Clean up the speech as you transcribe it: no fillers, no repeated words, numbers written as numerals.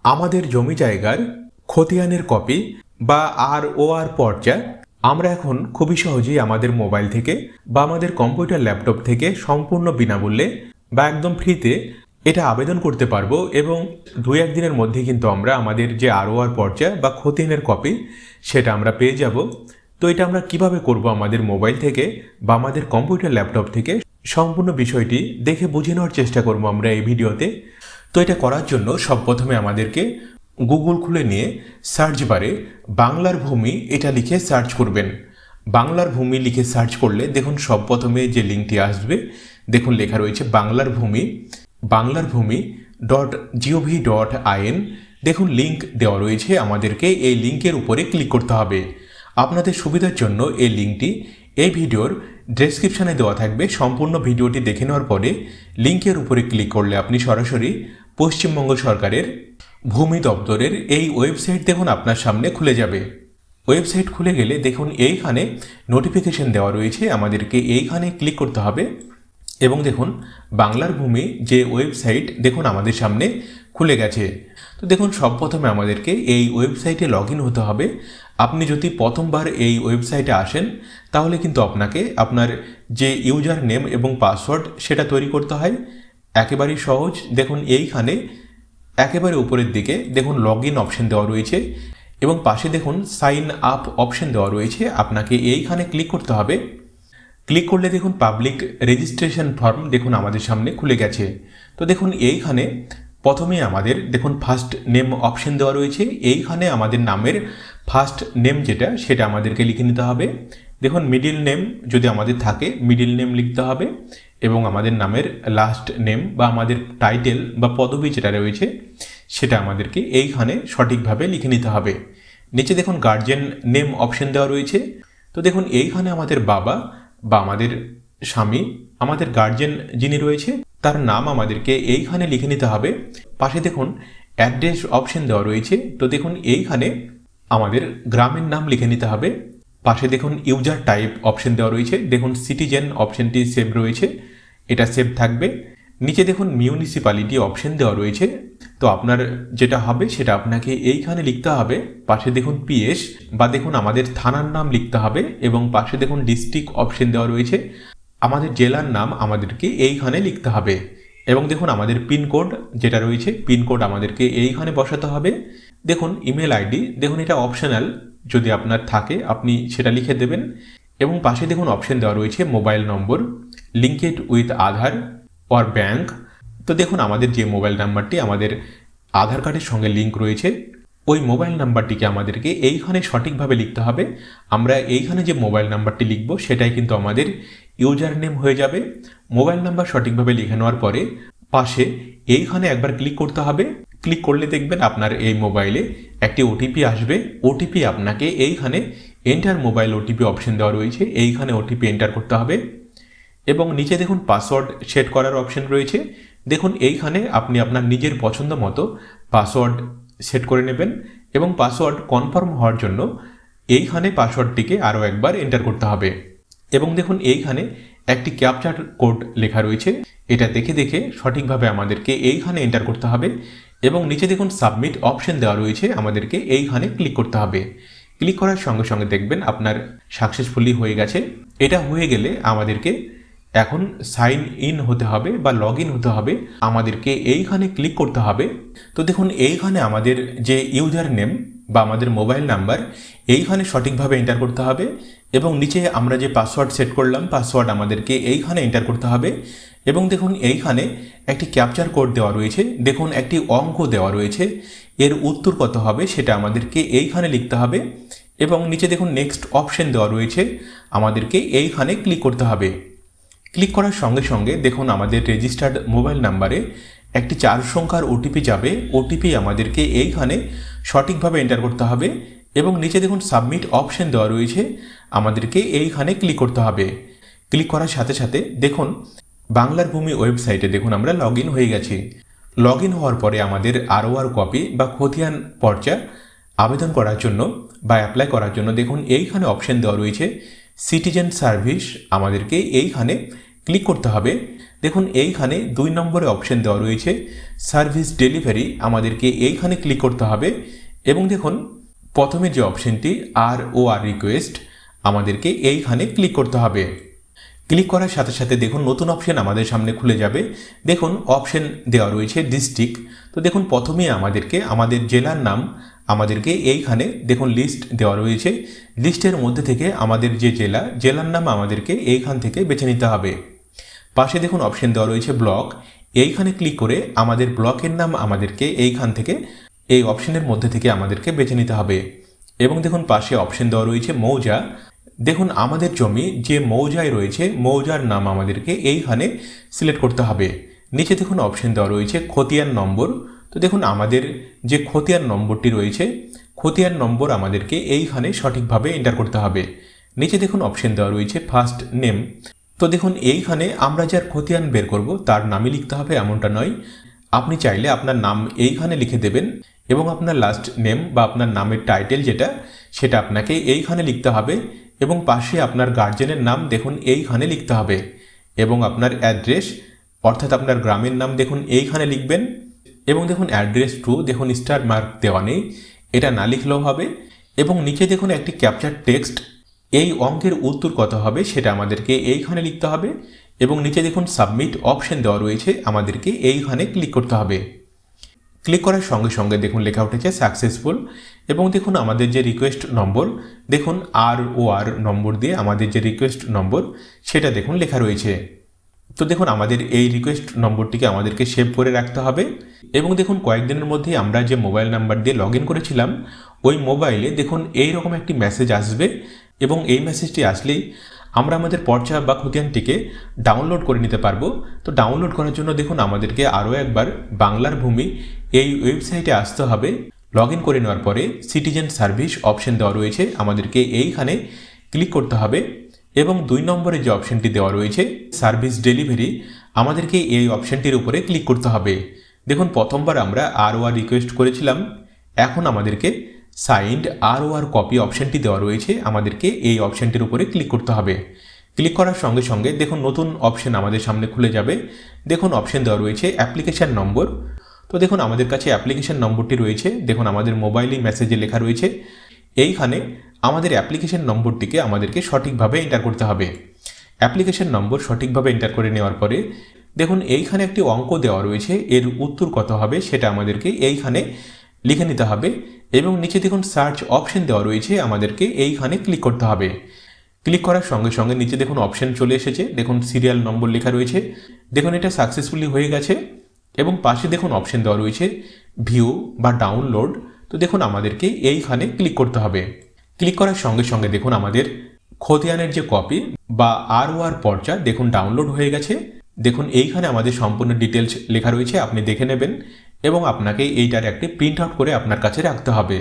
আমাদের জমি জায়গার খতিয়ানের কপি বা ROR পর্চা আমরা এখন খুবই সহজেই আমাদের মোবাইল থেকে বা আমাদের কম্পিউটার ল্যাপটপ থেকে সম্পূর্ণ বিনামূল্যে বা একদম ফ্রিতে এটা আবেদন করতে পারবো এবং 2-1 দিনের মধ্যে কিন্তু আমরা আমাদের যে ROR পর্চা বা খতিয়ানের কপি সেটা আমরা পেয়ে যাব। তো এটা আমরা কিভাবে করব আমাদের মোবাইল থেকে বা আমাদের কম্পিউটার ল্যাপটপ থেকে সম্পূর্ণ বিষয়টি দেখে বুঝে নেওয়ার চেষ্টা করব আমরা এই ভিডিওতে। তো এটা করার জন্য সবপ্রথমে আমাদেরকে গুগল খুলে নিয়ে সার্চ বারে বাংলার ভূমি এটা লিখে সার্চ করবেন। বাংলার ভূমি লিখে সার্চ করলে দেখুন সবপ্রথমে যে লিঙ্কটি আসবে দেখুন লেখা রয়েছে baanglarbhumi.gov.in। দেখুন লিঙ্ক দেওয়া রয়েছে, আমাদেরকে এই লিঙ্কের উপরে ক্লিক করতে হবে। আপনাদের সুবিধার জন্য এই লিঙ্কটি এই ভিডিওর ডেসক্রিপশানে দেওয়া থাকবে। সম্পূর্ণ ভিডিওটি দেখে নেওয়ার পরে লিঙ্কের উপরে ক্লিক করলে আপনি সরাসরি পশ্চিমবঙ্গ সরকারের ভূমি দপ্তরের এই ওয়েবসাইট দেখুন আপনার সামনে খুলে যাবে। ওয়েবসাইট খুলে গেলে দেখুন এইখানে নোটিফিকেশন দেওয়া রয়েছে, আমাদেরকে এইখানে ক্লিক করতে হবে এবং দেখুন বাংলার ভূমি যে ওয়েবসাইট দেখুন আমাদের সামনে খুলে গেছে। তো দেখুন সবপ্রথমে আমাদেরকে এই ওয়েবসাইটে লগ ইন হতে হবে। আপনি যদি প্রথমবার এই ওয়েবসাইটে আসেন তাহলে কিন্তু আপনাকে আপনার যে ইউজার নেম এবং পাসওয়ার্ড সেটা তৈরি করতে হয়। একেবারেই সহজ। দেখুন এইখানে একেবারে উপরের দিকে দেখুন লগ ইন অপশন দেওয়া রয়েছে এবং পাশে দেখুন সাইন আপ অপশন দেওয়া রয়েছে, আপনাকে এইখানে ক্লিক করতে হবে। ক্লিক করলে দেখুন পাবলিক রেজিস্ট্রেশন ফর্ম দেখুন আমাদের সামনে খুলে গেছে। তো দেখুন এইখানে প্রথমেই আমাদের দেখুন ফার্স্ট নেম অপশন দেওয়া রয়েছে, এইখানে আমাদের নামের ফার্স্ট নেম যেটা সেটা আমাদেরকে লিখে নিতে হবে। দেখুন মিডিল নেম যদি আমাদের থাকে মিডিল নেম লিখতে হবে এবং আমাদের নামের লাস্ট নেম বা আমাদের টাইটেল বা পদবি যেটা রয়েছে সেটা আমাদেরকে এইখানে সঠিকভাবে লিখে নিতে হবে। নিচে দেখুন গার্জিয়ান নেম অপশন দেওয়া রয়েছে। তো দেখুন এইখানে আমাদের বাবা বা আমাদের স্বামী, আমাদের গার্জিয়ান যিনি রয়েছে তার নাম আমাদেরকে এইখানে লিখে নিতে হবে। পাশে দেখুন অ্যাড্রেস অপশন দেওয়া রয়েছে। তো দেখুন এইখানে আমাদের গ্রামের নাম লিখে নিতে হবে। পাশে দেখুন ইউজার টাইপ অপশন দেওয়া রয়েছে, দেখুন সিটিজেন অপশনটি সেভ রয়েছে, এটা সেভ থাকবে। নিচে দেখুন মিউনিসিপ্যালিটি অপশন দেওয়া রয়েছে। তো আপনার যেটা হবে সেটা আপনাকে এইখানে লিখতে হবে। পাশে দেখুন পিএস বা দেখুন আমাদের থানার নাম লিখতে হবে এবং পাশে দেখুন ডিস্ট্রিক্ট অপশন দেওয়া রয়েছে, আমাদের জেলার নাম আমাদেরকে এইখানে লিখতে হবে এবং দেখুন আমাদের পিনকোড যেটা রয়েছে পিনকোড আমাদেরকে এইখানে বসাতে হবে। দেখুন ইমেল আইডি দেখুন এটা অপশনাল, যদি আপনার থাকে আপনি সেটা লিখে দেবেন এবং পাশে দেখুন অপশন দেওয়া রয়েছে mobile number linked with Aadhaar or bank. তো দেখুন আমাদের যে মোবাইল নাম্বারটি আমাদের আধার কার্ডের সঙ্গে লিঙ্ক রয়েছে ওই মোবাইল নাম্বারটিকে আমাদেরকে এইখানে সঠিকভাবে লিখতে হবে। আমরা এইখানে যে মোবাইল নাম্বারটি লিখব সেটাই কিন্তু আমাদের ইউজার নেম হয়ে যাবে। মোবাইল নাম্বার সঠিকভাবে লিখে নেওয়ার পরে পাশে এইখানে একবার ক্লিক করতে হবে। ক্লিক করলে দেখবেন আপনার এই মোবাইলে একটি ওটিপি আসবে। ওটিপি আপনাকে এইখানে এন্টার মোবাইল ওটিপি অপশন দেওয়া রয়েছে, এইখানে ওটিপি এন্টার করতে হবে এবং নিচে দেখুন পাসওয়ার্ড সেট করার অপশন রয়েছে। দেখুন এইখানে আপনি আপনার নিজের পছন্দ মতো পাসওয়ার্ড সেট করে নেবেন এবং পাসওয়ার্ড কনফার্ম হওয়ার জন্য এইখানে পাসওয়ার্ডটিকে আরও একবার এন্টার করতে হবে এবং দেখুন এইখানে একটি ক্যাপচার কোড লেখা রয়েছে, এটা দেখে দেখে সঠিকভাবে আমাদেরকে এইখানে এন্টার করতে হবে এবং নিচে দেখুন সাবমিট অপশন দেওয়া রয়েছে, আমাদেরকে এইখানে ক্লিক করতে হবে। ক্লিক করার সঙ্গে সঙ্গে দেখবেন আপনার সাকসেসফুলি হয়ে গেছে। এটা হয়ে গেলে আমাদেরকে এখন সাইন ইন হতে হবে বা লগ ইন হতে হবে, আমাদেরকে এইখানে ক্লিক করতে হবে। তো দেখুন এইখানে আমাদের যে ইউজার নেম বা আমাদের মোবাইল নাম্বার এইখানে সঠিকভাবে এন্টার করতে হবে এবং নিচে আমরা যে পাসওয়ার্ড সেট করলাম পাসওয়ার্ড আমাদেরকে এইখানে এন্টার করতে হবে এবং দেখুন এইখানে একটি ক্যাপচার কোড দেওয়া রয়েছে, দেখুন একটি অঙ্ক দেওয়া রয়েছে, এর উত্তর কত হবে সেটা আমাদেরকে এইখানে লিখতে হবে এবং নিচে দেখুন নেক্সট অপশন দেওয়া রয়েছে, আমাদেরকে এইখানে ক্লিক করতে হবে। ক্লিক করার সঙ্গে সঙ্গে দেখুন আমাদের রেজিস্টার্ড মোবাইল নাম্বারে একটি 4 সংখ্যার ওটিপি যাবে, ওটিপি আমাদেরকে এইখানে সঠিকভাবে এন্টার করতে হবে এবং নিচে দেখুন সাবমিট অপশন দেওয়া রয়েছে, আমাদেরকে এইখানে ক্লিক করতে হবে। ক্লিক করার সাথে সাথে দেখুন বাংলার ভূমি ওয়েবসাইটে দেখুন আমরা লগ ইন হয়ে গেছি। লগ ইন হওয়ার পরে আমাদের ROR কপি বা খতিয়ান পর্চা আবেদন করার জন্য বা অ্যাপ্লাই করার জন্য দেখুন এইখানে অপশন দেওয়া রয়েছে সিটিজেন সার্ভিস, আমাদেরকে এইখানে ক্লিক করতে হবে। দেখুন এইখানে 2 নম্বরে অপশন দেওয়া রয়েছে সার্ভিস ডেলিভারি, আমাদেরকে এইখানে ক্লিক করতে হবে এবং দেখুন প্রথমে যে অপশনটি ROR রিকোয়েস্ট, আমাদেরকে এইখানে ক্লিক করতে হবে। ক্লিক করার সাথে সাথে দেখুন নতুন অপশন আমাদের সামনে খুলে যাবে। দেখুন অপশন দেওয়া রয়েছে ডিস্ট্রিক্ট। তো দেখুন প্রথমেই আমাদেরকে আমাদের জেলার নাম আমাদেরকে এইখানে দেখুন লিস্ট দেওয়া রয়েছে, লিস্টের মধ্যে থেকে আমাদের যে জেলার নাম আমাদেরকে এইখান থেকে বেছে নিতে হবে। পাশে দেখুন অপশন দেওয়া রয়েছে ব্লক, এইখানে ক্লিক করে আমাদের ব্লকের নাম আমাদেরকে এইখান থেকে এই অপশনের মধ্যে থেকে আমাদেরকে বেছে নিতে হবে। এবং দেখুন পাশে অপশন দেওয়া রয়েছে মৌজা, দেখুন আমাদের জমি যে মৌজায় রয়েছে মৌজার নাম আমাদেরকে এইখানে সিলেক্ট করতে হবে। নিচে দেখুন অপশন দেওয়া রয়েছে খতিয়ান নম্বর, তো দেখুন আমাদের যে খতিয়ান নম্বরটি রয়েছে খতিয়ান নম্বর আমাদেরকে এইখানে সঠিকভাবে এন্টার করতে হবে। নিচে দেখুন অপশন দেওয়া রয়েছে ফার্স্ট নেম, তো দেখুন এইখানে আমরা যার খতিয়ান বের করব তার নামই লিখতে হবে এমনটা নয়, আপনি চাইলে আপনার নাম এইখানে লিখে দেবেন এবং আপনার লাস্ট নেম বা আপনার নামের টাইটেল যেটা সেটা আপনাকে এইখানে লিখতে হবে এবং পাশে আপনার গার্জেনের নাম দেখুন এইখানে লিখতে হবে এবং আপনার অ্যাড্রেস অর্থাৎ আপনার গ্রামের নাম দেখুন এইখানে লিখবেন এবং দেখুন অ্যাড্রেস টু দেখুন স্টার মার্ক দেওয়া নেই, এটা না লিখলেও হবে। এবং নিচে দেখুন একটি ক্যাপচার টেক্সট, এই অঙ্কের উত্তর কত হবে সেটা আমাদেরকে এইখানে লিখতে হবে এবং নিচে দেখুন সাবমিট অপশন দেওয়া রয়েছে, আমাদেরকে এইখানে ক্লিক করতে হবে। ক্লিক করার সঙ্গে সঙ্গে দেখুন লেখা উঠেছে সাকসেসফুল এবং দেখুন আমাদের যে রিকোয়েস্ট নম্বর দেখুন ROR নম্বর দিয়ে আমাদের যে রিকোয়েস্ট নম্বর সেটা দেখুন লেখা রয়েছে। তো দেখুন আমাদের এই রিকোয়েস্ট নম্বরটিকে আমাদেরকে সেভ করে রাখতে হবে এবং দেখুন কয়েকদিনের মধ্যেই আমরা যে মোবাইল নাম্বার দিয়ে লগ ইন করেছিলাম ওই মোবাইলে দেখুন এইরকম একটি মেসেজ আসবে এবং এই মেসেজটি আসলেই আমরা আমাদের পর্চা বা খতিয়ানটিকে ডাউনলোড করে নিতে পারবো। তো ডাউনলোড করার জন্য দেখুন আমাদেরকে আরও একবার বাংলার ভূমি এই ওয়েবসাইটে আসতে হবে। লগ ইন করে নেওয়ার পরে সিটিজেন সার্ভিস অপশন দেওয়া রয়েছে, আমাদেরকে এইখানে ক্লিক করতে হবে এবং 2 নম্বরে যে অপশনটি দেওয়া রয়েছে সার্ভিস ডেলিভারি, আমাদেরকে এই অপশনটির উপরে ক্লিক করতে হবে। দেখুন প্রথমবার আমরা ROR রিকোয়েস্ট করেছিলাম, এখন আমাদেরকে সাইন্ড ROR কপি অপশনটি দেওয়া রয়েছে, আমাদেরকে এই অপশনটির উপরে ক্লিক করতে হবে। ক্লিক করার সঙ্গে সঙ্গে দেখুন নতুন অপশন আমাদের সামনে খুলে যাবে। দেখুন অপশন দেওয়া রয়েছে অ্যাপ্লিকেশন নম্বর, তো দেখুন আমাদের কাছে অ্যাপ্লিকেশন নম্বরটি রয়েছে, দেখুন আমাদের মোবাইলে মেসেজে লেখা রয়েছে। এইখানে আমাদের অ্যাপ্লিকেশন নম্বরটিকে আমাদেরকে সঠিকভাবে এন্টার করতে হবে। অ্যাপ্লিকেশন নম্বর সঠিকভাবে এন্টার করে নেওয়ার পরে দেখুন এইখানে একটি অঙ্ক দেওয়া রয়েছে, এর উত্তর কত হবে সেটা আমাদেরকে এইখানে লিখে নিতে হবে এবং নিচে দেখুন সার্চ অপশন দেওয়া রয়েছে, আমাদেরকে এইখানে ক্লিক করতে হবে। ক্লিক করার সঙ্গে সঙ্গে নিচে দেখুন অপশন চলে এসেছে, দেখুন সিরিয়াল নম্বর লেখা রয়েছে, দেখুন এটা সাকসেসফুলি হয়ে গেছে এবং পাশে দেখুন অপশন দেওয়া রয়েছে ভিউ বা ডাউনলোড, তো দেখুন আমাদেরকে এইখানে ক্লিক করতে হবে। ক্লিক করার সঙ্গে সঙ্গে দেখুন আমাদের খতিয়ানের যে কপি বা ROR পর্চা দেখুন ডাউনলোড হয়ে গেছে। দেখুন এইখানে আমাদের সম্পূর্ণ ডিটেলস লেখা রয়েছে, আপনি দেখে নেবেন এবং আপনাকে এইটার একটি প্রিন্ট আউট করে আপনার কাছে রাখতে হবে।